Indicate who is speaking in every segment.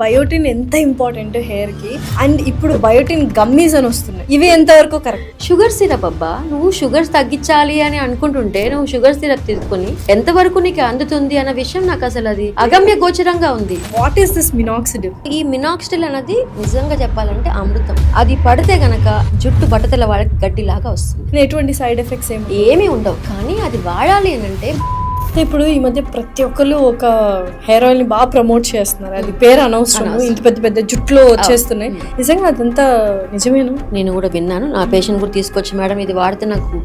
Speaker 1: Biotin ఎంత important hair కి and ఇప్పుడు బయోటిన్ గమ్మీస్ అని వస్తున్నాయి. ఇవి ఎంతవరకు కరెక్ట్?
Speaker 2: షుగర్ సిరప్ అబ్బా, నువ్వు షుగర్ తగ్గించాలి అని అనుకుంటుంటే నువ్వు షుగర్ సిరప్ తీసుకుని ఎంతవరకు నీకు అందుతుంది అన్న విషయం నాకు అసలు అది అగమ్య గోచరంగా ఉంది.
Speaker 1: What is this minoxidil?
Speaker 2: ఈ మినాక్సిడిల్ అనేది నిజంగా చెప్పాలంటే అమృతం. అది పడితే గనక జుట్టు బట్టతల వాళ్ళకి గడ్డిలాగా వస్తుంది.
Speaker 1: ఎటువంటి సైడ్ ఎఫెక్ట్స్
Speaker 2: ఏమీ ఉండవు. కానీ అది వాడాలి అని అంటే
Speaker 1: ఇప్పుడు ఈ మధ్య ప్రతి ఒక్కరు ఒక హెయిర్ ఆయిల్ ని బాగా ప్రమోట్ చేస్తున్నారు. అది పేరు అనవసరం, ఇంత పెద్ద పెద్ద జుట్టులో వచ్చేస్తున్నాయి. నిజంగా అదంతా నిజమేనా?
Speaker 2: నేను కూడా విన్నాను. నా పేషెంట్ కూడా తీసుకొచ్చి, మేడం ఇది వాడితే నాకు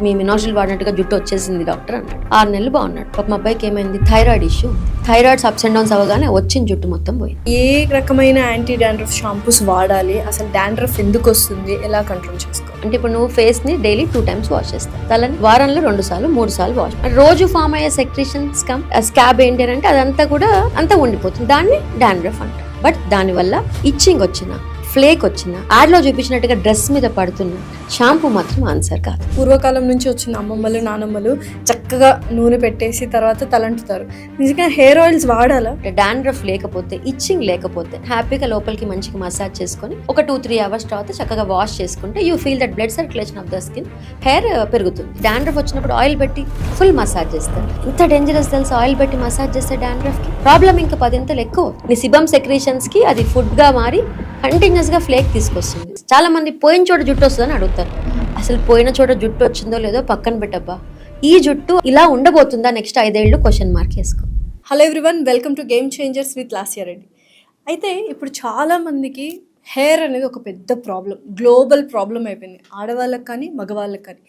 Speaker 2: మీ మినాక్సిడిల్ వాడినట్టుగా జుట్టు వచ్చేసింది డాక్టర్ అన్నాడు. 6 నెలలు బాగున్నాడు. పాప మా అబ్బాయికి ఏమైంది, thyroid issue. Thyroids ups and downs అవ్వగానే వచ్చిన జుట్టు మొత్తం పోయింది.
Speaker 1: ఏ రకమైన యాంటీ డాండ్రఫ్ షాంపూస్ వాడాలి, అసలు డాండ్రఫ్ ఎందుకు వస్తుంది, ఎలా కంట్రోల్ చేసుకోవాలి?
Speaker 2: అంటే ఇప్పుడు నువ్వు ఫేస్ ని డైలీ 2 times వాష్ చేస్తావు, తలని వారంలో 2 సార్లు 3 సార్లు వాష్. రోజు ఫామ్ అయ్యే సెక్రీషన్స్ స్కాబ్ ఏంటి అంటే అదంతా కూడా అంతా ఉండిపోతుంది. దాన్ని డాండ్రఫ్ అంటారు. బట్ దానివల్ల ఇచ్చింగ్ వచ్చిన, ఫ్లేక్ వచ్చిన, యాడ్ లో చూపించినట్టుగా డ్రెస్ మీద పడుతున్న షాంపూ మాత్రం ఆన్సర్ కాదు.
Speaker 1: పూర్వకాలం నుంచి వచ్చిన అమ్మమ్మలు నానమ్మలు చక్కగా నూనె పెట్టేసి తర్వాత తలంటుతారు. నిజంగా హెయిర్ ఆయిల్స్ వాడాలా?
Speaker 2: డాండ్రఫ్ లేకపోతే, ఇచ్చింగ్ లేకపోతే హ్యాపీగా లోపలికి మంచిగా మసాజ్ చేసుకొని ఒక 2-3 hours తర్వాత చక్కగా వాష్ చేసుకుంటే you feel that blood circulation of the skin, hair పెరుగుతుంది. డాండ్రఫ్ వచ్చినప్పుడు ఆయిల్ పెట్టి ఫుల్ మసాజ్ చేస్తారు. ఇంత డేంజరస్ తెలుసు, ఆయిల్ పెట్టి మసాజ్ చేస్తే డాండ్రఫ్ కి ప్రాబ్లం ఇంకా 10 ఎక్కువ. నీ సిబమ్ సెక్రీషన్స్ కి అది ఫుడ్ గా మారి కంటిన్యూస్ గా ఫ్లేక్ తీసుకొస్తుంది. చాలా మంది పోయిన చోట జుట్టు వస్తుందని అడుగుతారు. అసలు పోయిన చోట జుట్టు వచ్చిందో లేదో పక్కన పెట్టబ్బా, ఈ జుట్టు ఇలా ఉండబోతుందా నెక్స్ట్ 5 ఏళ్ళు క్వశ్చన్ మార్క్ వేసుకో.
Speaker 1: Hello everyone, welcome to game changers with Lasya Reddy. అయితే ఇప్పుడు చాలా మందికి హెయిర్ అనేది ఒక పెద్ద ప్రాబ్లం, గ్లోబల్ ప్రాబ్లం అయిపోయింది. ఆడవాళ్ళకి కానీ మగవాళ్ళకి కానీ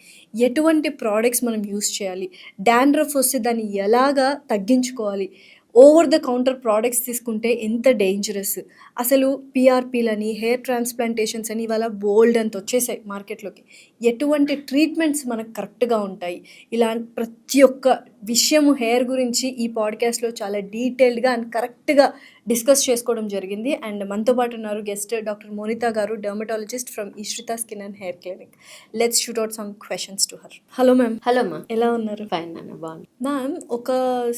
Speaker 1: ఎటువంటి ప్రోడక్ట్స్ మనం యూస్ చేయాలి, డాండ్రఫ్ వస్తే దాన్ని ఎలాగా తగ్గించుకోవాలి, ఓవర్ ద కౌంటర్ ప్రోడక్ట్స్ తీసుకుంటే ఎంత డేంజరస్, అసలు పిఆర్పీలని, హెయిర్ ట్రాన్స్ప్లాంటేషన్స్ అని ఇవాళ బోల్డ్ అంత వచ్చేసాయి మార్కెట్లోకి. ఎటువంటి ట్రీట్మెంట్స్ మనకు కరెక్ట్గా ఉంటాయి, ఇలా ప్రతి ఒక్క విషయము హెయిర్ గురించి ఈ పాడ్కాస్ట్లో చాలా డీటెయిల్డ్గా అండ్ కరెక్ట్గా డిస్కస్ చేసుకోవడం జరిగింది. అండ్ మనతో పాటు ఉన్నారు గెస్ట్ డాక్టర్ మోనితా గారు, dermatologist from Ishrita skin and hair clinic. Let's shoot out some questions to her. Hello ma'am.
Speaker 2: Hello మా,
Speaker 1: ఎలా ఉన్నారు?
Speaker 2: ఫైన్ నాన్న, బాగుంది.
Speaker 1: మ్యామ్, ఒక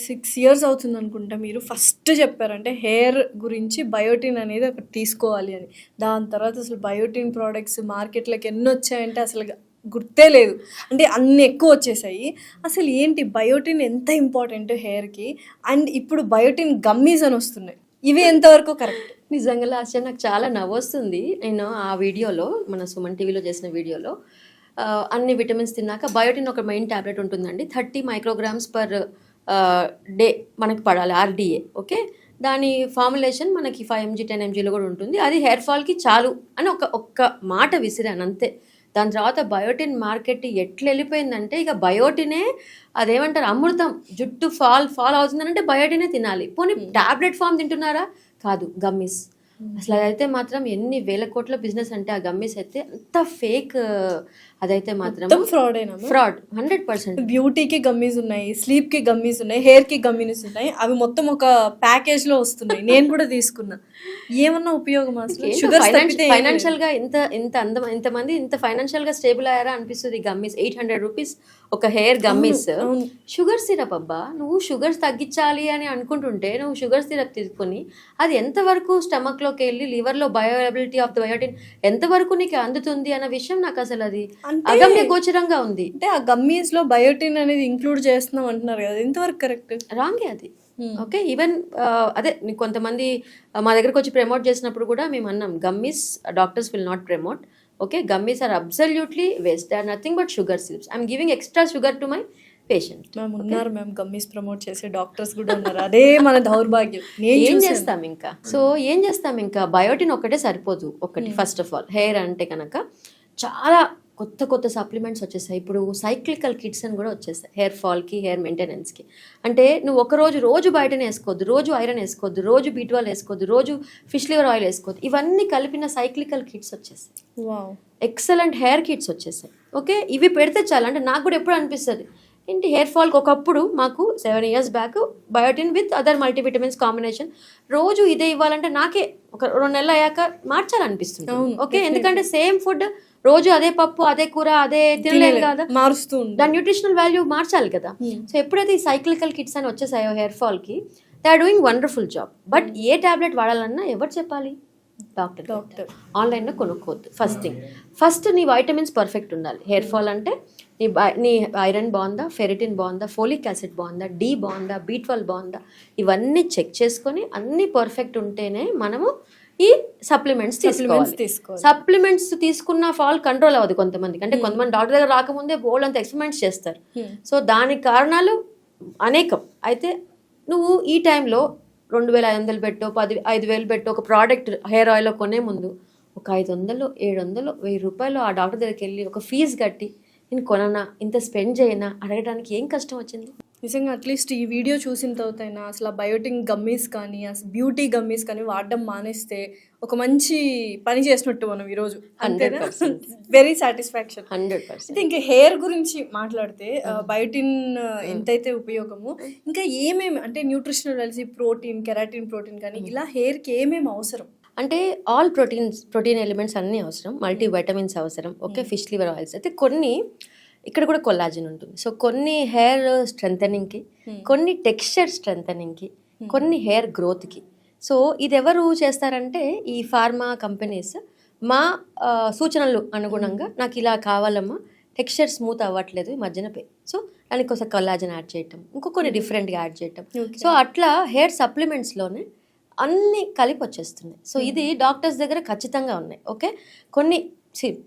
Speaker 1: 6 years అవుతుంది అనుకుంటా మీరు ఫస్ట్ చెప్పారంటే హెయిర్ గురించి బయోటిన్ అనేది ఒకటి తీసుకోవాలి అని. దాని తర్వాత అసలు బయోటిన్ ప్రోడక్ట్స్ మార్కెట్లోకి ఎన్ని వచ్చాయంటే అసలు గుర్తే లేదు, అంటే అన్ని ఎక్కువ వచ్చేసాయి. అసలు ఏంటి బయోటిన్ ఎంత ఇంపార్టెంట్ హెయిర్కి, అండ్ ఇప్పుడు బయోటిన్ గమ్మీస్ అని వస్తున్నాయి. ఇవి ఎంతవరకు కరెక్ట్?
Speaker 2: నిజంగా లాస్ట్ నాకు చాలా నవ్వొస్తుంది. నేను ఆ వీడియోలో, మన సుమన్ టీవీలో చేసిన వీడియోలో, అన్ని విటమిన్స్ తిన్నాక బయోటిన్ ఒక మెయిన్ ట్యాబ్లెట్ ఉంటుందండి. 30 micrograms పర్ డే మనకి పడాలి, RDA. ఓకే, దాని ఫార్ములేషన్ మనకి 5 mg 10 mgలో కూడా ఉంటుంది. అది హెయిర్ ఫాల్కి చాలు అని ఒక్క మాట విసిరాను అంతే. దాని తర్వాత బయోటిన్ మార్కెట్ ఎట్లా వెళ్ళిపోయిందంటే ఇక బయోటినే అదేమంటారు అమృతం. జుట్టు ఫాల్ అవుతుందంటే బయోటినే తినాలి. పోనీ టాబ్లెట్ ఫామ్ తింటున్నారా? కాదు, గమ్మీస్. అసలు అదైతే మాత్రం ఎన్ని వేల కోట్ల బిజినెస్ అంటే ఆ గమ్మీస్ అయితే అంత ఫేక్. అదైతే మాత్రం ఫ్రాడ్ 100%.
Speaker 1: బ్యూటీకి గమ్మీస్ ఉన్నాయి, స్లీప్ కి గమ్మీస్ ఉన్నాయి, హెయిర్ కి గమ్మీస్ ఉన్నాయి. అవి మొత్తం ఒక ప్యాకేజ్ లో వస్తున్నాయి. నేను కూడా తీసుకున్నా. ఏమన్నా ఉపయోగం?
Speaker 2: ఫైనాన్షియల్ గా ఇంతమంది ఇంత ఫైనాన్షియల్ గా స్టేబుల్ అయ్యారా అనిపిస్తుంది. గమ్మీస్ 800 rupees ఒక హెయిర్ గమ్మీస్. షుగర్ సిరప్ అబ్బా, నువ్వు షుగర్ తగ్గించాలి అని అనుకుంటుంటే నువ్వు షుగర్ సిరప్ తీసుకుని అది ఎంతవరకు స్టమక్ లోకి వెళ్ళి లివర్ లో బయోఅబిలిటీ ఆఫ్ ద బయోటిన్ ఎంతవరకు నీకు అందుతుంది అన్న విషయం నాకు అసలు అది అగమ్య గోచరంగా ఉంది.
Speaker 1: అంటే ఆ గమ్మీస్ లో బయోటిన్ అనేది ఇంక్లూడ్ చేస్తున్నాం అంటున్నారు కదా, ఎంతవరకు కరెక్ట్?
Speaker 2: రాంగే అది. ఓకే, ఈవెన్ అదే కొంతమంది మా దగ్గరకు వచ్చి ప్రమోట్ చేసినప్పుడు కూడా మేము అన్నాం, gummies doctors will not promote. Okay, gummies are absolutely waste. They are nothing but sugar syrups. I'm giving extra sugar to my patient.
Speaker 1: మేము ఉన్నారు మ్యామ్, గమ్మీస్ ప్రమోట్ చేసే డాక్టర్స్ కూడా ఉన్నారు. అదే మన దౌర్భాగ్యం.
Speaker 2: ఏం చేస్తాం ఇంకా? సో ఏం చేస్తాం ఇంకా? బయోటిన్ ఒకటే సరిపోదు. ఒకటి ఫస్ట్ ఆఫ్ ఆల్ హెయిర్ అంటే కనుక చాలా కొత్త సప్లిమెంట్స్ వచ్చేసాయి. ఇప్పుడు సైక్లికల్ కిట్స్ అని కూడా వచ్చేసాయి హెయిర్ ఫాల్కి, హెయిర్ మెయింటెనెన్స్కి. అంటే నువ్వు ఒక రోజు బయటనే వేసుకోవద్దు, రోజు ఐరన్ వేసుకోవద్దు, రోజు B12 వేసుకోవద్దు, రోజు ఫిష్ లివర్ ఆయిల్ వేసుకోవద్దు. ఇవన్నీ కలిపిన సైక్లికల్ కిట్స్ వచ్చేసాయి. ఎక్సలెంట్ హెయిర్ కిట్స్ వచ్చేసాయి. ఓకే, ఇవి పెడితే చాలా, అంటే నాకు కూడా ఎప్పుడు అనిపిస్తుంది ఏంటి హెయిర్ ఫాల్కి ఒకప్పుడు మాకు 7 years back biotin with other multivitamins combination రోజు ఇదే ఇవ్వాలంటే నాకే ఒక 2 నెలలు అయ్యాక మార్చాలనిపిస్తుంది. ఓకే, ఎందుకంటే సేమ్ ఫుడ్ రోజు అదే పప్పు, అదే కూర, అదే తినలేదు కదా,
Speaker 1: మారుస్తూ
Speaker 2: దాని న్యూట్రిషనల్ వాల్యూ మార్చాలి కదా. సో ఎప్పుడైతే ఈ సైక్లికల్ కిట్స్ అని వచ్చేసాయో హెయిర్ ఫాల్కి, they are doing wonderful job. But ఏ టాబ్లెట్ వాడాలన్నా ఎవరు చెప్పాలి? డాక్టర్. ఆన్లైన్లో కొనుక్కోవద్దు. ఫస్ట్ నీ వైటమిన్స్ పర్ఫెక్ట్ ఉండాలి. హెయిర్ ఫాల్ అంటే నీ ఐరన్ బాగుందా, ఫెరిటిన్ బాగుందా, ఫోలిక్ యాసిడ్ బాగుందా, డి బాగుందా, B12 బాగుందా, ఇవన్నీ చెక్ చేసుకొని అన్నీ పర్ఫెక్ట్ ఉంటేనే మనము ఈ సప్లిమెంట్స్ తీసుకోవాలి. సప్లిమెంట్స్ తీసుకున్న ఫాల్ కంట్రోల్ అవ్వదు కొంతమందికి. అంటే కొంతమంది డాక్టర్ దగ్గర రాకముందే బోల్డ్ అంత ఎక్స్పెరిమెంట్స్ చేస్తారు. సో దానికి కారణాలు అనేకం. అయితే నువ్వు ఈ టైంలో 2,500 పెట్టో 5,000 పెట్టో ఒక ప్రోడక్ట్ హెయిర్ ఆయిల్ కొనే ముందు ఒక 500, 700, 1,000 రూపాయలు ఆ డాక్టర్ దగ్గరికి వెళ్ళి ఒక ఫీజు కట్టి నేను కొననా, ఇంత స్పెండ్ చేయనా అడగడానికి ఏం కష్టం వచ్చింది?
Speaker 1: నిజంగా అట్లీస్ట్ ఈ వీడియో చూసిన తర్వాతైనా అసలు బయోటిన్ గమ్మీస్ కానీ అసలు బ్యూటీ గమ్మీస్ కానీ వాడడం మానేస్తే ఒక మంచి పని చేసినట్టు మనం ఈరోజు.
Speaker 2: 100%.
Speaker 1: Very satisfaction.
Speaker 2: 100%.
Speaker 1: అయితే ఇంకా హెయిర్ గురించి మాట్లాడితే బయోటిన్ ఎంతైతే ఉపయోగము, ఇంకా ఏమేమి అంటే nutritional values, protein, keratin protein కానీ ఇలా హెయిర్కి ఏమేమి అవసరం?
Speaker 2: అంటే ఆల్ ప్రోటీన్ ఎలిమెంట్స్ అన్నీ అవసరం, మల్టీ వైటమిన్స్ అవసరం. ఓకే, ఫిష్ లివర్ ఆయిల్స్ అయితే కొన్ని, ఇక్కడ కూడా కొల్లాజిన్ ఉంటుంది. సో కొన్ని హెయిర్ స్ట్రెంథనింగ్కి, కొన్ని టెక్స్చర్ స్ట్రెంథనింగ్కి, కొన్ని హెయిర్ గ్రోత్కి. సో ఇది ఎవరు చేస్తారంటే ఈ ఫార్మా కంపెనీస్ మా సూచనలు అనుగుణంగా నాకు ఇలా కావాలమ్మా, టెక్స్చర్ స్మూత్ అవ్వట్లేదు ఈ మధ్యన సో దానికి కొంచెం కొల్లాజిన్ యాడ్ చేయటం, కొన్ని డిఫరెంట్గా యాడ్ చేయటం. సో అట్లా హెయిర్ సప్లిమెంట్స్లోనే అన్నీ కలిపి వచ్చేస్తున్నాయి. సో ఇది డాక్టర్స్ దగ్గర ఖచ్చితంగా ఉన్నాయి. ఓకే, కొన్ని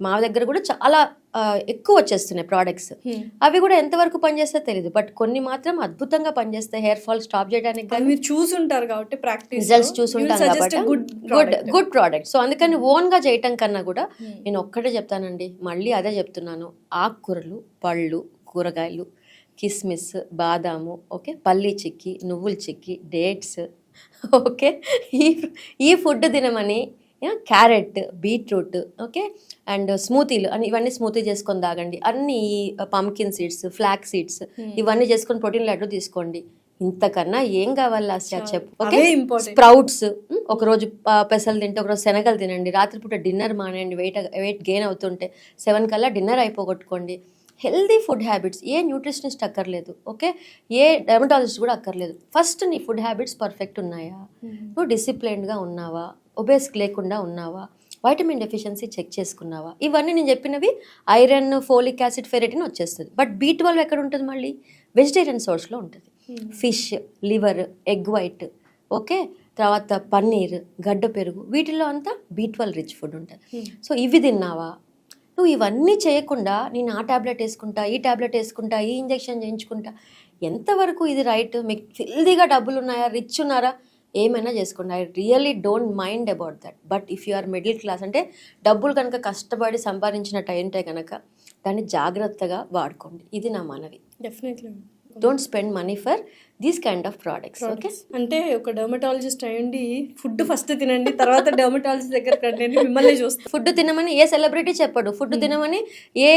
Speaker 2: మా దగ్గర కూడా చాలా ఎక్కువ వచ్చేస్తున్నాయి ప్రోడక్ట్స్. అవి కూడా ఎంతవరకు పనిచేస్తే తెలియదు, బట్ కొన్ని మాత్రం అద్భుతంగా పనిచేస్తాయి హెయిర్ ఫాల్ స్టాప్ చేయడానికి.
Speaker 1: మీరు చూసుంటారు కాబట్టి ప్రాక్టీస్
Speaker 2: రిజల్ట్స్ చూసుంటాం కాబట్టి గుడ్ ప్రోడక్ట్. సో అందుకని ఓన్గా చేయటం కన్నా కూడా నేను ఒక్కటే చెప్తానండి, మళ్ళీ అదే చెప్తున్నాను, ఆకుకూరలు, పళ్ళు, కూరగాయలు, కిస్మిస్, బాదాము, ఓకే, పల్లి చిక్కి, నువ్వుల చిక్కి, డేట్స్, ఓకే, ఈ ఫుడ్ తినమని, క్యారెట్, బీట్రూట్, ఓకే, అండ్ స్మూతీలు అని ఇవన్నీ స్మూతీ చేసుకొని తాగండి. అన్ని పంకిన్ సీడ్స్, ఫ్లాక్ సీడ్స్ ఇవన్నీ చేసుకొని ప్రోటీన్ లడ్డు తీసుకోండి. ఇంతకన్నా ఏం కావాలి లాస్ట్ చెప్పు? ఓకే, స్ప్రౌట్స్ ఒకరోజు పెసలు తింటే ఒకరోజు శనగలు తినండి. రాత్రిపూట డిన్నర్ మానేయండి. వెయిట్ గెయిన్ అవుతుంటే 7 కల్లా డిన్నర్ అయిపోగొట్టుకోండి. హెల్దీ ఫుడ్ హ్యాబిట్స్, ఏ న్యూట్రిషనిస్ట్ అక్కర్లేదు, ఓకే, ఏ డెర్మటాలజిస్ట్ కూడా అక్కర్లేదు. ఫస్ట్ నీ ఫుడ్ హ్యాబిట్స్ పర్ఫెక్ట్ ఉన్నాయా, నువ్వు డిసిప్లైన్డ్గా ఉన్నావా, ఒబేస్కి లేకుండా ఉన్నావా, వైటమిన్ డెఫిషియన్సీ చెక్ చేసుకున్నావా, ఇవన్నీ నేను చెప్పినవి ఐరన్, ఫోలిక్ యాసిడ్, ఫెరిటిన్ వచ్చేస్తుంది. బట్ B12 ఎక్కడ ఉంటుంది? మళ్ళీ వెజిటేరియన్ సోర్స్లో ఉంటుంది. Fish, liver, egg white, okay, తర్వాత పన్నీర్, గడ్డ పెరుగు, వీటిల్లో అంతా B12 రిచ్ ఫుడ్ ఉంటుంది. సో ఇవి తిన్నావా? నువ్వు ఇవన్నీ చేయకుండా నేను ఆ ట్యాబ్లెట్ వేసుకుంటా, ఈ ట్యాబ్లెట్ వేసుకుంటా, ఈ ఇంజెక్షన్ చేయించుకుంటా, ఎంతవరకు ఇది రైట్? మీకు ఫిల్దీగా డబ్బులు ఉన్నాయా, రిచ్ ఉన్నారా, ఏమైనా చేసుకోండి. I really don't mind about that. But if you are middle class, అంటే డబ్బులు కనుక కష్టపడి సంపాదించినట్టు అయింటే కనుక దాన్ని జాగ్రత్తగా వాడుకోండి. ఇది నా మనవి.
Speaker 1: Definitely
Speaker 2: don't spend money for these kind of products. Okay,
Speaker 1: అంటే ఒక డర్మటాలజిస్ట్ అయ్యండి ఫుడ్ ఫస్ట్ తినండి, తర్వాత డర్మటాలజిస్ట్ దగ్గర రండి మిమ్మల్ని చూస్తారు.
Speaker 2: ఫుడ్ తినమని ఏ సెలబ్రిటీ చెప్పడు, ఫుడ్ తినమని ఏ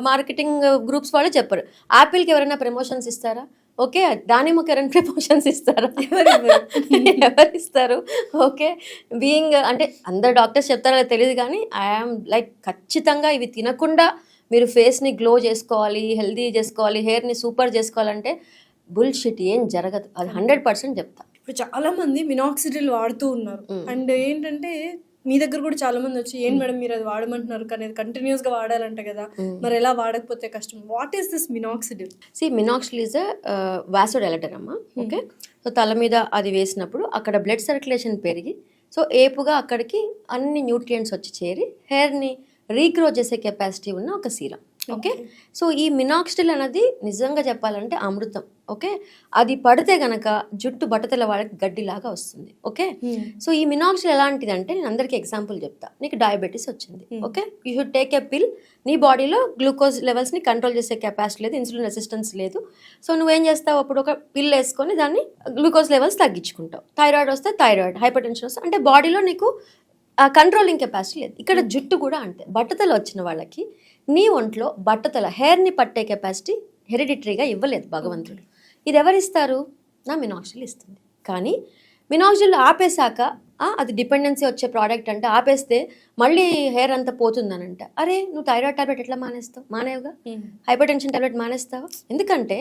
Speaker 2: మార్కెటింగ్ గ్రూప్స్ వాళ్ళు చెప్పరు. యాపిల్కి ఎవరైనా ప్రమోషన్స్ ఇస్తారా? ఓకే, దానిమ్మకి ఎవరైనా ప్రమోషన్స్ ఇస్తారా? ఎవరు ఇస్తారు? ఓకే, బీయింగ్ అంటే అందరు డాక్టర్స్ చెప్తారో తెలియదు, కానీ ఐఆమ్ లైక్ ఖచ్చితంగా ఇవి తినకుండా మీరు ఫేస్ని గ్లో చేసుకోవాలి, హెల్దీ చేసుకోవాలి, హెయిర్ని సూపర్ చేసుకోవాలంటే బుల్షిట్, ఏం జరగదు. అది 100% చెప్తా.
Speaker 1: ఇప్పుడు చాలా మంది మినాక్సిడిల్ వాడుతూ ఉన్నారు. అండ్ ఏంటంటే మీ దగ్గర కూడా చాలా మంది వచ్చి ఏం మేడం మీరు అది వాడమంటున్నారు, కానీ అది కంటిన్యూస్ గా వాడాలంట కదా, మరి ఎలా వాడకపోతే కష్టం. What is this minoxidil?
Speaker 2: Minoxidil is vasodilator అమ్మా. ఓకే, సో తల మీద అది వేసినప్పుడు అక్కడ బ్లడ్ సర్క్యులేషన్ పెరిగి సో ఏపుగా అక్కడికి అన్ని న్యూట్రియంట్స్ వచ్చి చేరి హెయిర్ని రీగ్రో చేసే కెపాసిటీ ఉన్న ఒక సీరం. ఓకే, సో ఈ మినాక్సిడిల్ అనేది నిజంగా చెప్పాలంటే అమృతం. ఓకే, అది పడితే గనక జుట్టు బట్టతల వాళ్ళకి గడ్డిలాగా వస్తుంది. ఓకే, సో ఈ మినాక్సిడిల్ ఎలాంటిది అంటే నేను అందరికీ ఎగ్జాంపుల్ చెప్తా. నీకు డయాబెటీస్ వచ్చింది, okay, you should take a పిల్. నీ బాడీలో గ్లూకోజ్ లెవెల్స్ని కంట్రోల్ చేసే కెపాసిటీ లేదు, ఇన్సులిన్ రెసిస్టెన్స్ లేదు. సో నువ్వేం చేస్తావు, అప్పుడు ఒక పిల్ వేసుకొని దాన్ని గ్లూకోజ్ లెవెల్స్ తగ్గించుకుంటావు. థైరాయిడ్ వస్తే థైరాయిడ్, హైపర్ టెన్షన్ వస్తే, అంటే బాడీలో నీకు కంట్రోలింగ్ కెపాసిటీ లేదు. ఇక్కడ జుట్టు కూడా అంతే. బట్టతల వచ్చిన వాళ్ళకి నీ ఒంట్లో బట్టతల హెయిర్ని పట్టే కెపాసిటీ హెరిడిటరీగా ఇవ్వలేదు భగవంతుడు. ఇది ఎవరిస్తారు? నా మినాక్సిడిల్ ఇస్తుంది. కానీ మినాక్సిడిల్ ఆపేశాక అది డిపెండెన్సీ వచ్చే ప్రోడక్ట్ అంటే ఆపేస్తే మళ్ళీ హెయిర్ అంతా పోతుందనంట. అరే నువ్వు థైరాయిడ్ టాబ్లెట్ ఎట్లా మానేస్తావు? మానేవుగా. హైపర్ టెన్షన్ టాబ్లెట్ మానేస్తావా? ఎందుకంటే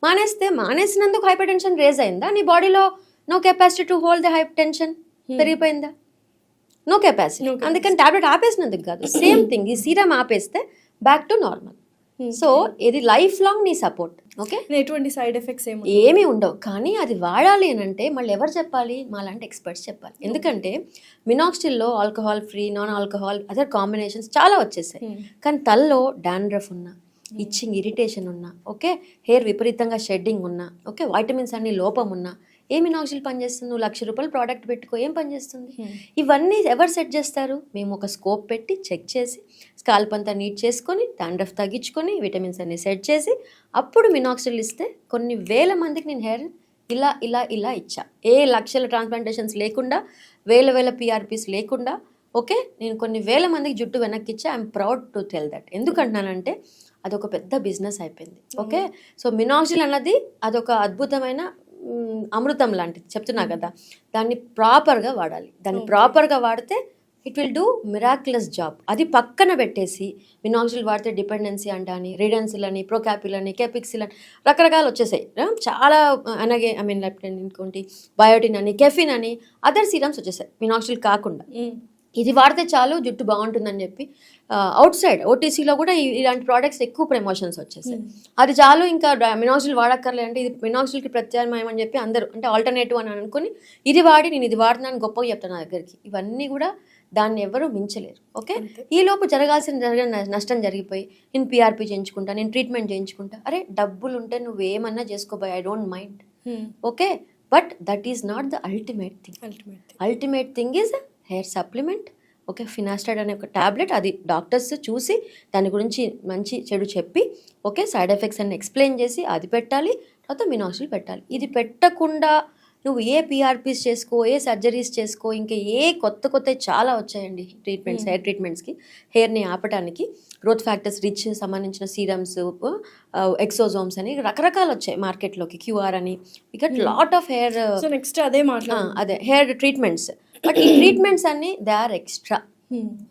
Speaker 2: మానేసినందుకు హైపర్ టెన్షన్ రేజ్ అయిందా? నీ బాడీలో no capacity to hold the high tension, పెరిగిపోయిందా? No capacity. అందుకని టాబ్లెట్ ఆపేసినందుకు కాదు, సేమ్ థింగ్ ఈ సీరం ఆపేస్తే బ్యాక్ టు నార్మల్. సో ఇది లైఫ్ లాంగ్ నీ సపోర్ట్. ఓకే,
Speaker 1: ఎటువంటి సైడ్ ఎఫెక్ట్స్
Speaker 2: ఏమీ ఉండవు. కానీ అది వాడాలి అని అంటే మళ్ళీ ఎవరు చెప్పాలి? మా లాంటి ఎక్స్పర్ట్స్ చెప్పాలి. ఎందుకంటే మినాక్సిడిల్లో alcohol free, non alcohol, other combinations చాలా వచ్చేసాయి. కానీ తలలో డాండ్రఫ్ ఉన్నా, ఇచ్చింగ్ ఇరిటేషన్ ఉన్నా, ఓకే, హెయిర్ విపరీతంగా షెడ్డింగ్ ఉన్నా, ఓకే, వైటమిన్స్ అన్ని లోపం ఉన్నా, ఏ మినాక్సిల్ పనిచేస్తుంది? నువ్వు ₹1,00,000 ప్రోడక్ట్ పెట్టుకో, ఏం పనిచేస్తుంది? ఇవన్నీ ఎవరు సెట్ చేస్తారు? మేము ఒక స్కోప్ పెట్టి చెక్ చేసి స్కాల్ప్ అంతా నీట్ చేసుకొని డాండ్రఫ్ తగ్గించుకొని విటమిన్స్ అన్ని సెట్ చేసి అప్పుడు మినాక్సిల్ ఇస్తే కొన్ని వేల మందికి నేను హెయిర్ ఇలా ఇలా ఇలా ఇచ్చా. ఏ లక్షల ట్రాన్స్ప్లాంటేషన్స్ లేకుండా, వేల PRPs లేకుండా, ఓకే, నేను కొన్ని వేల మందికి జుట్టు వెనక్కి ఇచ్చా. I'm proud to tell that. ఎందుకంటున్నానంటే అదొక పెద్ద బిజినెస్ అయిపోయింది. ఓకే, సో మినాక్సిల్ అన్నది అదొక అద్భుతమైన అమృతం లాంటిది, చెప్తున్నా కదా. దాన్ని ప్రాపర్గా వాడాలి. దాన్ని ప్రాపర్గా వాడితే it will do miraculous job. అది పక్కన పెట్టేసి మినాక్సిల్ వాడితే డిపెండెన్సీ అంటాని, రిడెన్సిల్ అని, ప్రోకాపిల్ అని, కెపిక్సిల్ అని రకరకాలు వచ్చేసాయి. చాలా అలాగే ఇంకోటి బయోటిన్ అని, కెఫిన్ అని, అదర్ సీరమ్స్ వచ్చేసాయి మినాక్సిల్ కాకుండా. ఇది వాడితే చాలు జుట్టు బాగుంటుందని చెప్పి అవుట్ సైడ్ ఓటీసీలో కూడా ఇలాంటి ప్రోడక్ట్స్ ఎక్కువ ప్రమోషన్స్ వచ్చేసాయి. అది చాలు, ఇంకా మినాక్సిల్ వాడక్కర్లే అంటే ఇది మినాక్సిల్కి ప్రత్యామ్నాయం అని చెప్పి అందరూ అంటే ఆల్టర్నేటివ్ అని అనుకుని ఇది వాడి నేను ఇది వాడుతున్నాను గొప్పగా చెప్తాను నా దగ్గరికి. ఇవన్నీ కూడా దాన్ని ఎవరు మించలేరు. ఓకే, ఈ లోపు జరిగిన నష్టం జరిగిపోయి నేను పిఆర్పి చేయించుకుంటా, నేను ట్రీట్మెంట్ చేయించుకుంటా. అరే డబ్బులు ఉంటే నువ్వు ఏమన్నా చేసుకోబోయ్, I don't mind. Okay, but that is not the ultimate thing. Ultimate thing is hair supplement. Okay, finasteride అనే ఒక టాబ్లెట్, అది డాక్టర్స్ చూసి దాని గురించి మంచి చెడు చెప్పి, ఓకే, సైడ్ ఎఫెక్ట్స్ అన్ని ఎక్స్ప్లెయిన్ చేసి అది పెట్టాలి. తర్వాత మినాక్సిల్ పెట్టాలి. ఇది పెట్టకుండా నువ్వు ఏ పిఆర్పీస్ చేసుకో, ఏ సర్జరీస్ చేసుకో, ఇంకా ఏ కొత్త చాలా వచ్చాయండి ట్రీట్మెంట్స్, హెయిర్ ట్రీట్మెంట్స్కి, హెయిర్ని ఆపడానికి. గ్రోత్ ఫ్యాక్టర్స్ రిచ్ సంబంధించిన సీరమ్స్, ఎక్సోజోమ్స్ అని రకరకాలు వచ్చాయి మార్కెట్లోకి, క్యూఆర్ అని. ఇక లాట్ ఆఫ్ హెయిర్
Speaker 1: నెక్స్ట్ అదే
Speaker 2: అదే హెయిర్ ట్రీట్మెంట్స్. బట్ ఈ ట్రీట్మెంట్స్ అన్ని they are extra.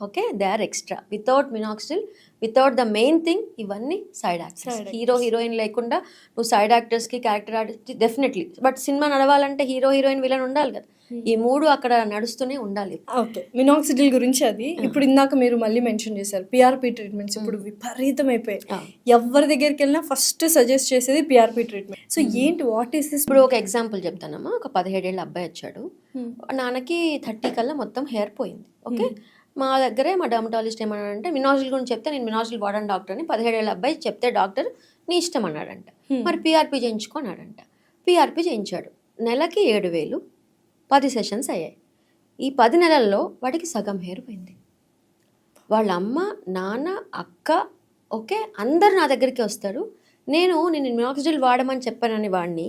Speaker 2: Okay, they are extra. Without minoxidil, without the main thing, ఇవన్నీ సైడ్ యాక్టర్స్. హీరో హీరోయిన్ లేకుండా నువ్వు సైడ్ యాక్టర్స్కి, character artist definitely. But cinema నడవాలంటే hero heroine villain ఉండాలి కదా. ఈ మూడు అక్కడ నడుస్తూనే ఉండాలి.
Speaker 1: ఓకే, మినాక్సిడిల్ గురించి అది ఇప్పుడు ఇందాక మీరు మళ్ళీ మెన్షన్ చేశారు. పిఆర్పి ట్రీట్మెంట్స్ ఇప్పుడు విపరీతం అయిపోయాయి. ఎవరి దగ్గరికి వెళ్ళినా ఫస్ట్ సజెస్ట్ చేసేది పిఆర్పి ట్రీట్మెంట్. సో ఏంటి, వాట్ ఈస్ దిస్?
Speaker 2: ఇప్పుడు ఒక ఎగ్జాంపుల్ చెప్తానమ్మా. ఒక 17 ఏళ్ళ అబ్బాయి వచ్చాడు, నాన్నకి 30 కల్లా మొత్తం హెయిర్ పోయింది. ఓకే, మా దగ్గరే మా డర్మటాలజిస్ట్ ఏమన్నాడంటే మినాక్సిల్ గురించి చెప్తే, నేను మినాక్సిల్ వాడను డాక్టర్ అని 17 ఏళ్ళ అబ్బాయి చెప్తే డాక్టర్ నీ ఇష్టం అన్నాడంట. మరి పిఆర్పి చేయించుకున్నాడంట. పిఆర్పి చేయించాడు. నెలకి 7,000, 10 సెషన్స్ అయ్యాయి. ఈ 10 నెలల్లో వాడికి సగం హెయిర్ పోయింది. వాళ్ళ అమ్మ, నాన్న, అక్క, ఓకే, అందరు నా దగ్గరికి వస్తారు. నేను మినాక్సిడిల్ వాడమని చెప్పానని వాడిని,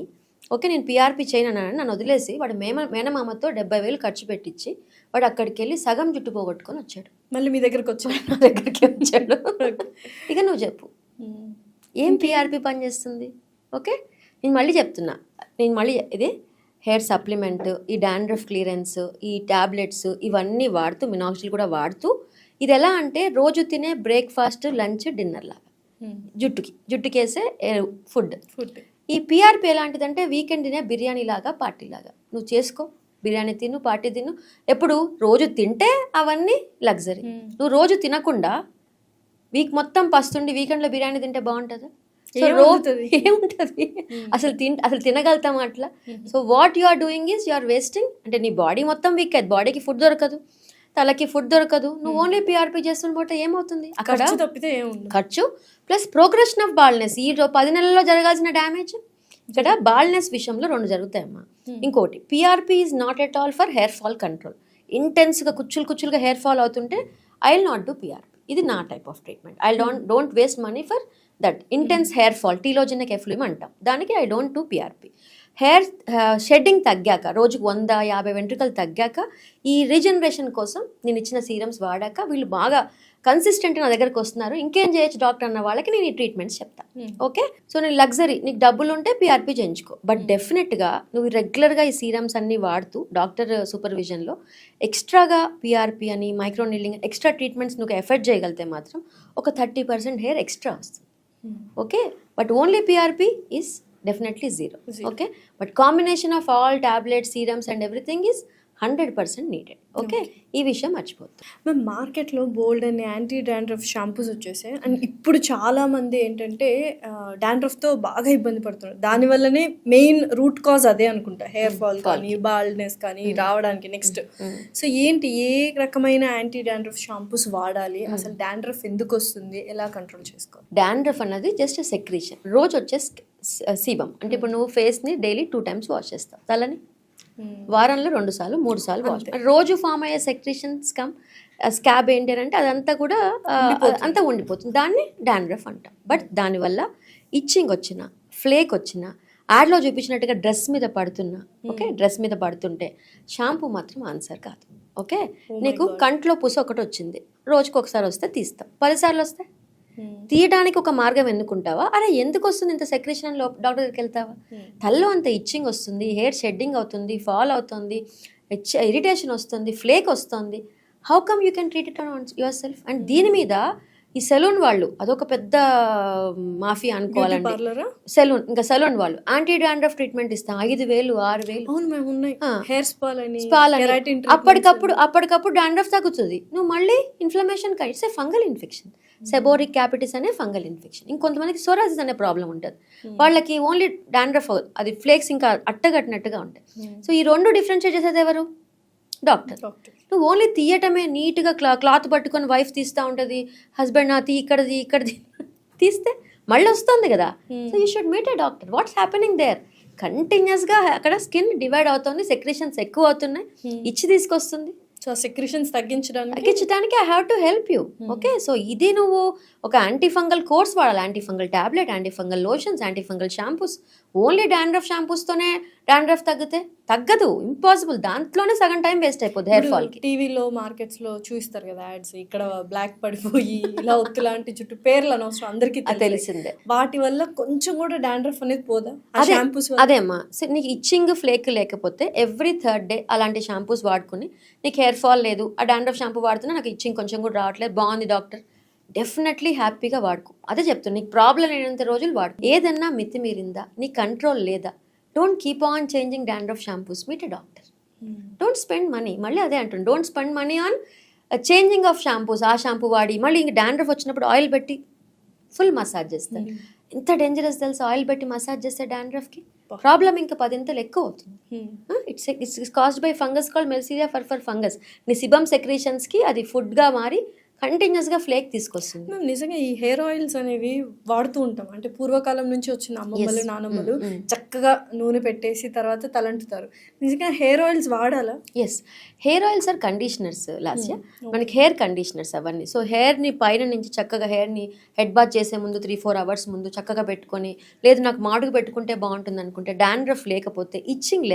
Speaker 2: ఓకే, నేను పిఆర్పి చేయనన్నానని నన్ను వదిలేసి వాడు మేనమామతో 70,000 ఖర్చు పెట్టించి వాడు అక్కడికి వెళ్ళి సగం జుట్టు పోగొట్టుకొని వచ్చాడు.
Speaker 1: మళ్ళీ మీ దగ్గరకు వచ్చాడు,
Speaker 2: నా దగ్గరికి వచ్చాడు. ఇక నువ్వు చెప్పు, ఏం పిఆర్పి పని చేస్తుంది? ఓకే, నేను మళ్ళీ చెప్తున్నా, ఇది హెయిర్ సప్లిమెంట్, ఈ డాండ్రఫ్ క్లియరెన్స్, ఈ ట్యాబ్లెట్స్ ఇవన్నీ వాడుతూ, మినాక్సిల్ కూడా వాడుతూ, ఇది ఎలా అంటే రోజు తినే బ్రేక్ఫాస్ట్, లంచ్, డిన్నర్ లాగా జుట్టుకి వేసే ఫుడ్. ఈ పిఆర్పి ఎలాంటిదంటే వీకెండ్ తినే బిర్యానీ లాగా, పార్టీ లాగా. నువ్వు చేసుకో, బిర్యానీ తిను, పార్టీ తిను. ఎప్పుడు రోజు తింటే అవన్నీ లగ్జరీ. నువ్వు రోజు తినకుండా వీక్ మొత్తం పస్తుండి వీకెండ్లో బిర్యానీ తింటే బాగుంటుందా? సో ఏముంటుంది అసలు తినగలుగుతాం అట్లా? So what you are doing is you are wasting. అంటే నీ బాడీ మొత్తం వీక్ అయ్యి, బాడీకి ఫుడ్ దొరకదు, తలకి ఫుడ్ దొరకదు. నువ్వు ఓన్లీ పిఆర్పి చేస్తుంటే ఏమవుతుంది? అక్కడ ఖర్చు ప్లస్ ప్రోగ్రెషన్ ఆఫ్ బాల్నెస్. ఈ 10 నెలల్లో జరగాల్సిన డ్యామేజ్ ఇక్కడ బాల్నెస్ విషయంలో 2 జరుగుతాయమ్మా. ఇంకోటి, PRP is not at all for hair fall control. ఇంటెన్స్గా కుచ్చులుగా హెయిర్ ఫాల్ అవుతుంటే I will not do PRP. ఇది నా type of treatment. I don't waste money for that intense hair fall, telogen effluvium అంటాం దానికి. I don't do PRP. Hair shedding తగ్గాక, రోజుకు 100-50 వెంట్రుకలు తగ్గాక, ఈ రీజనరేషన్ కోసం నేను ఇచ్చిన సీరమ్స్ వాడాక వీళ్ళు బాగా కన్సిస్టెంట్ నా దగ్గరకు వస్తున్నారు. ఇంకేం చేయొచ్చు డాక్టర్ అన్న వాళ్ళకి నేను ఈ ట్రీట్మెంట్స్ చెప్తాను. ఓకే, సో నేను లగ్జరీ, నీకు డబ్బులు ఉంటే పిఆర్పి చేయించుకో. బట్ డెఫినెట్గా నువ్వు రెగ్యులర్గా ఈ సీరమ్స్ అన్ని వాడుతూ డాక్టర్ సూపర్విజన్లో ఎక్స్ట్రాగా పిఆర్పి అని, మైక్రో నీడ్లింగ్, ఎక్స్ట్రా ట్రీట్మెంట్స్ నువ్వు ఎఫర్ట్ చేయగలిగితే మాత్రం ఒక 30% హెయిర్ ఎక్స్ట్రా వస్తుంది. Okay, but only PRP is definitely zero. Okay, but combination of all tablets, serums and everything is 100% needed. Okay, ఈ విషయం మర్చిపోతుంది.
Speaker 1: మ్యామ్ మార్కెట్లో బోల్డ్ అని యాంటీ డాండ్రఫ్ షాంపూస్ వచ్చేసాయి అండ్ ఇప్పుడు చాలామంది ఏంటంటే డాండ్రఫ్తో బాగా ఇబ్బంది పడుతున్నారు. దానివల్లనే మెయిన్ రూట్ కాజ్ అదే అనుకుంటా, హెయిర్ ఫాల్ కానీ బాల్డ్నెస్ కానీ రావడానికి. నెక్స్ట్ సో ఏంటి, ఏ రకమైన యాంటీ డాండ్రఫ్ షాంపూస్ వాడాలి, అసలు డాండ్రఫ్ ఎందుకు వస్తుంది, ఎలా కంట్రోల్ చేసుకోవాలి?
Speaker 2: డాండ్రఫ్ అన్నది జస్ట్ సెక్రీషన్. రోజు వచ్చే సీబమ్ అంటే ఇప్పుడు నువ్వు ఫేస్ని డైలీ 2 times వాష్ చేస్తావు, తలని వారంలో 2 సార్లు 3 సార్లు వాష్. రోజు ఫామ్ అయ్యే సెక్రీషన్స్ కమ్ స్కాబ్ ఏంటి అంటే అదంతా కూడా అంతా ఉండిపోతుంది, దాన్ని డాండ్రఫ్ అంటాం. బట్ దానివల్ల ఇచ్చింగ్ వచ్చిన, ఫ్లేక్ వచ్చిన, యాడ్లో చూపించినట్టుగా డ్రెస్ మీద పడుతున్నా, ఓకే, డ్రెస్ మీద పడుతుంటే షాంపూ మాత్రం ఆన్సర్ కాదు. ఓకే, నీకు కంట్లో పూస ఒకటి వచ్చింది, రోజుకి ఒకసారి వస్తే తీస్తాం, 10 సార్లు వస్తే తీయడానికి ఒక మార్గం ఎన్నుకుంటావా? అరే ఎందుకు వస్తుంది ఇంత సెక్రేషన్, డాక్టర్ దగ్గరికి వెళ్తావా? తల్లో అంత ఇచ్చింగ్ వస్తుంది, హెయిర్ షెడ్డింగ్ అవుతుంది, ఫాల్ అవుతుంది, ఇరిటేషన్ వస్తుంది, ఫ్లేక్ వస్తుంది. How come you can treat it on your self? And దీని మీద ఈ సెలూన్ వాళ్ళు అదొక పెద్ద మాఫియా అనుకోవాలండి. సెలూన్, ఇంకా సెలూన్ వాళ్ళు యాంటీ డాండ్రఫ్ ట్రీట్మెంట్ ఇస్తాం, 5,000 6,000 స్పాల్ అని. అప్పటికప్పుడు డాండ్రఫ్ తగ్గుతుంది, నువ్వు మళ్ళీ inflammation, it's a fungal infection. Seborrhoeic capitis అనే ఫంగల్ ఇన్ఫెక్షన్. ఇంకొంతమందికి సోరాసిస్ అనే ప్రాబ్లం ఉంటుంది, వాళ్ళకి ఓన్లీ డాండ్రఫ్, అది ఫ్లేక్స్ ఇంకా అట్టగట్టినట్టుగా ఉంటాయి. సో ఈ 2 డిఫరెన్షియేట్ చేసేది ఎవరు? డాక్టర్. నువ్వు ఓన్లీ తీయటమే, నీట్గా క్లాత్ పట్టుకొని వైఫ్ తీస్తూ ఉంటుంది, హస్బెండ్ నా ఇక్కడది తీస్తే మళ్ళీ వస్తుంది కదా. So you should meet a doctor. What's happening there? కంటిన్యూస్గా అక్కడ స్కిన్ డివైడ్ అవుతుంది, సెక్రేషన్స్ ఎక్కువ అవుతున్నాయి, ఇచ్చి తీసుకొస్తుంది.
Speaker 1: సో సెక్రేషన్స్ తగ్గించడానికి
Speaker 2: I have to help you. Okay, so ఇది నువ్వు ఒక యాంటీఫంగల్ కోర్స్ వాడాలి, antifungal tablet, antifungal lotions, antifungal shampoos. Only dandruff షాంపూస్తోనే డాండ్రఫ్ తగ్గదు, ఇంపాసిబుల్. దాంట్లోనే సగం టైం వేస్ట్ అయిపోద్ది హెయిర్ ఫాల్ కి.
Speaker 1: టీవీలో మార్కెట్స్ లో చూస్తారు కదా యాడ్స్, ఇక్కడ బ్లాక్ పడిపోయి ఇలా ఒత్తు లాంటి చుట్టూ పేర్లు అనవసరం, అందరికీ
Speaker 2: తెలిసిందే.
Speaker 1: వాటి వల్ల కొంచెం కూడా డాండ్రఫ్ అనేది పోదా? షాంపూస్
Speaker 2: అదేమ్మా, నీకు ఇచ్చింగ్ ఫ్లేక్ లేకపోతే ఎవ్రీ 3rd day అలాంటి షాంపూస్ వాడుకుని, నీకు హెయిర్ ఫాల్ లేదు, ఆ డాండ్రఫ్ షాంపూ వాడుతున్నా నాకు ఇచ్చింగ్ కొంచెం కూడా రావట్లేదు, బాగుంది డాక్టర్, డెఫినెట్లీ హ్యాపీగా వాడుకో. అదే చెప్తున్నా, నీకు ప్రాబ్లం లేనంత రోజులు వాడు. ఏదన్నా మితిమీరిందా, నీ కంట్రోల్ లేదా, don't keep on changing dandruff shampoos, meet a doctor. Don't spend money, మళ్ళీ అదే అంటున్నాను, don't spend money on changing of shampoos. ఆ షాంపూ వాడి మళ్ళీ ఇంక డాండ్రఫ్ వచ్చినప్పుడు ఆయిల్ పెట్టి ఫుల్ మసాజ్ చేస్తారు. ఎంత డేంజరస్ తెలుసు, ఆయిల్ పెట్టి మసాజ్ చేస్తే డాండ్రఫ్కి ప్రాబ్లం ఇంకా 10 ఎక్కువ అవుతుంది. It's caused by fungus called malassezia furfur fungus. నీ సిబమ్ సెక్రీషన్స్కి అది ఫుడ్గా మారి కంటిన్యూస్గా ఫ్లేక్ తీసుకొస్తుంది.
Speaker 1: మేము నిజంగా ఈ హెయిర్ ఆయిల్స్ అనేవి వాడుతూ ఉంటాం, అంటే పూర్వకాలం నుంచి వచ్చిన అమ్మమ్మలు నానమ్మలు చక్కగా నూనె పెట్టేసి తర్వాత తలంటుతారు. నిజంగా హెయిర్ ఆయిల్స్ వాడాలా?
Speaker 2: Yes, hair oils are conditioners Lasya, మనకి హెయిర్ కండిషనర్స్ అవన్నీ. సో హెయిర్ని పైన నుంచి చక్కగా హెయిర్ని హెడ్ బాత్ చేసే ముందు 3-4 hours ముందు చక్కగా పెట్టుకొని, లేదు నాకు మాడుగు పెట్టుకుంటే బాగుంటుంది అనుకుంటే, డాండ్రఫ్ లేకపోతే, ఇచ్చింగ్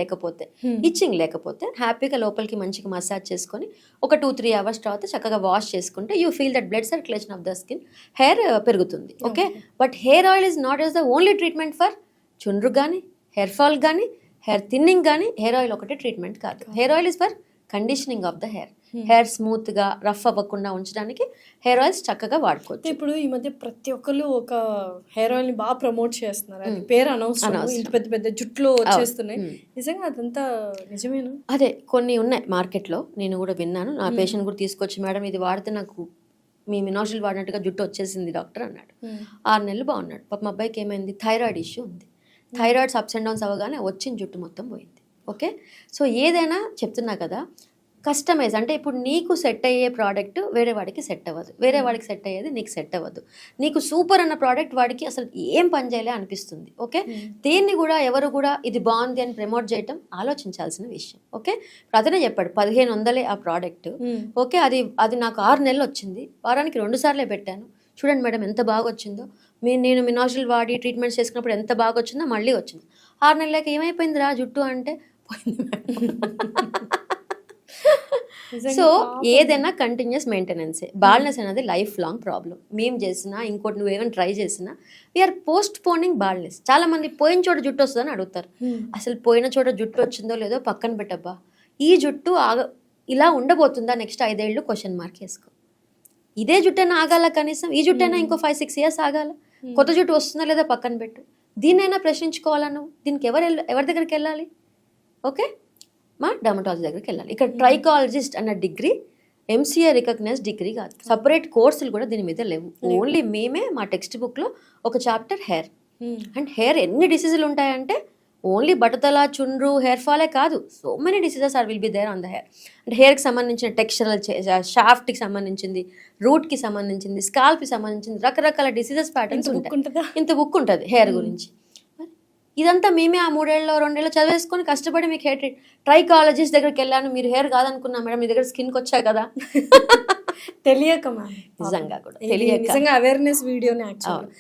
Speaker 2: లేకపోతే హ్యాపీగా లోపలికి మంచిగా మసాజ్ చేసుకొని ఒక 2-3 hours తర్వాత చక్కగా వాష్ చేసుకుంటే you feel that blood circulation of the skin, hair పెరుగుతుంది. Okay, but hair oil is not as the only treatment for చుండ్రు కానీ, హెయిర్ ఫాల్ కానీ, హెయిర్ థిన్నింగ్ కానీ. హెయిర్ ఆయిల్ ఒకటే ట్రీట్మెంట్ కాదు. Hair oil is for conditioning of the hair. Hair స్మూత్గా rough అవ్వకుండా ఉంచడానికి హెయిర్ ఆయిల్స్ చక్కగా వాడుకోవచ్చు.
Speaker 1: ఇప్పుడు ఈ మధ్య ప్రతి ఒక్కరు ఒక హెయిర్ ఆయిల్ని బాగా ప్రమోట్ చేస్తున్నారు, అది పేరు అనవసరం, ఇంత పెద్ద పెద్ద జుట్లు వచ్చేస్తున్నాయి. నిజంగా అదంతా నిజమేనా?
Speaker 2: అదే కొన్ని ఉన్నాయి మార్కెట్లో, నేను కూడా విన్నాను. నా పేషెంట్ కూడా తీసుకొచ్చి, మేడం ఇది వాడితే నాకు మీ మినాజిల్ వాడినట్టుగా జుట్టు వచ్చేసింది డాక్టర్ అన్నాడు. 6 నెలలు బాగున్నాడు. పాప మా అబ్బాయికి ఏమైంది, థైరాయిడ్ ఇష్యూ ఉంది. థైరాయిడ్స్ అప్స్ అండ్ డౌన్స్ అవ్వగానే వచ్చిన జుట్టు మొత్తం పోయింది. ఓకే, సో ఏదైనా చెప్తున్నా కదా, కస్టమైజ్ అంటే ఇప్పుడు నీకు సెట్ అయ్యే ప్రోడక్ట్ వేరే వాడికి సెట్ అవ్వదు, వేరే వాడికి సెట్ అయ్యేది నీకు సెట్ అవ్వదు. నీకు సూపర్ అన్న ప్రోడక్ట్ వాడికి అసలు ఏం పని చేయలే అనిపిస్తుంది. ఓకే, దీన్ని కూడా ఎవరు కూడా ఇది బాగుంది అని ప్రమోట్ చేయటం ఆలోచించాల్సిన విషయం. ఓకే, అతనే చెప్పాడు 1500 ఆ ప్రోడక్ట్. ఓకే, అది నాకు 6 నెలలు వచ్చింది, వారానికి 2 సార్లే పెట్టాను, చూడండి మేడం ఎంత బాగా వచ్చిందో, నేను మినాజిల్ వాడి ట్రీట్మెంట్ చేసుకున్నప్పుడు ఎంత బాగా వచ్చిందో మళ్ళీ వచ్చింది. 6 నెలలకి ఏమైపోయింది రా జుట్టు అంటే పోయింది మేడం. సో ఏదైనా కంటిన్యూస్ మెయింటెనెన్సే. బాల్నెస్ అనేది లైఫ్ లాంగ్ ప్రాబ్లం. మేము చేసినా ఇంకోటి నువ్వు ఏమైనా ట్రై చేసినా వీఆర్ పోస్ట్ పోనింగ్ బాల్నెస్. చాలా మంది పోయిన చోట జుట్టు వస్తుందని అడుగుతారు. అసలు పోయిన చోట జుట్టు వచ్చిందో లేదో పక్కన పెట్టబ్బా, ఈ జుట్టు ఇలా ఉండబోతుందా నెక్స్ట్ 5 ఏళ్ళు క్వశ్చన్ వేసుకో. ఇదే జుట్టైనా ఆగాల, కనీసం ఈ జుట్టైనా ఇంకో 5-6 years ఆగాల. కొత్త జుట్టు వస్తుందా లేదా పక్కన పెట్టు. దీన్నైనా ప్రశ్నించుకోవాలా నువ్వు? దీనికి ఎవరి దగ్గరికి వెళ్ళాలి? ఓకే, మా డర్మటాలజీ దగ్గరికి వెళ్ళాలి. ఇక్కడ ట్రైకాలజిస్ట్ అన్న డిగ్రీ ఎంసీఏ రికగ్నైజ్ డిగ్రీ కాదు, సపరేట్ కోర్సులు కూడా దీని మీద లేవు. ఓన్లీ మేమే మా టెక్స్ట్ బుక్లో ఒక చాప్టర్ హెయిర్. అండ్ హెయిర్ ఎన్ని డిసీజులు ఉంటాయంటే ఓన్లీ బట్టతల, చుండ్రు, హెయిర్ ఫాలే కాదు, so many diseases are will be there on the hair. అంటే హెయిర్కి సంబంధించిన టెక్స్చరల్, షాఫ్ట్కి సంబంధించింది, రూట్కి సంబంధించింది, స్కాల్ప్కి సంబంధించింది, రకరకాల డిసీజెస్ ప్యాటర్న్స్ ఉంటాయి. ఇంత బుక్ ఉంటుంది హెయిర్ గురించి. ఇదంతా మేమే ఆ 3 ఏళ్ళలో 2 ఏళ్ళు చదివేసుకొని కష్టపడి మీకు హెయిర్ ట్రైకాలజిస్ట్ దగ్గరికి వెళ్ళాను, మీరు హెయిర్ కాదనుకున్నా మేడం, మీ దగ్గర స్కిన్కి వచ్చాయి కదా.
Speaker 1: తెలియక మ్యామ్,
Speaker 2: నిజంగా కూడా
Speaker 1: తెలియక, నిజంగా అవేర్నెస్ వీడియోని యాక్చువల్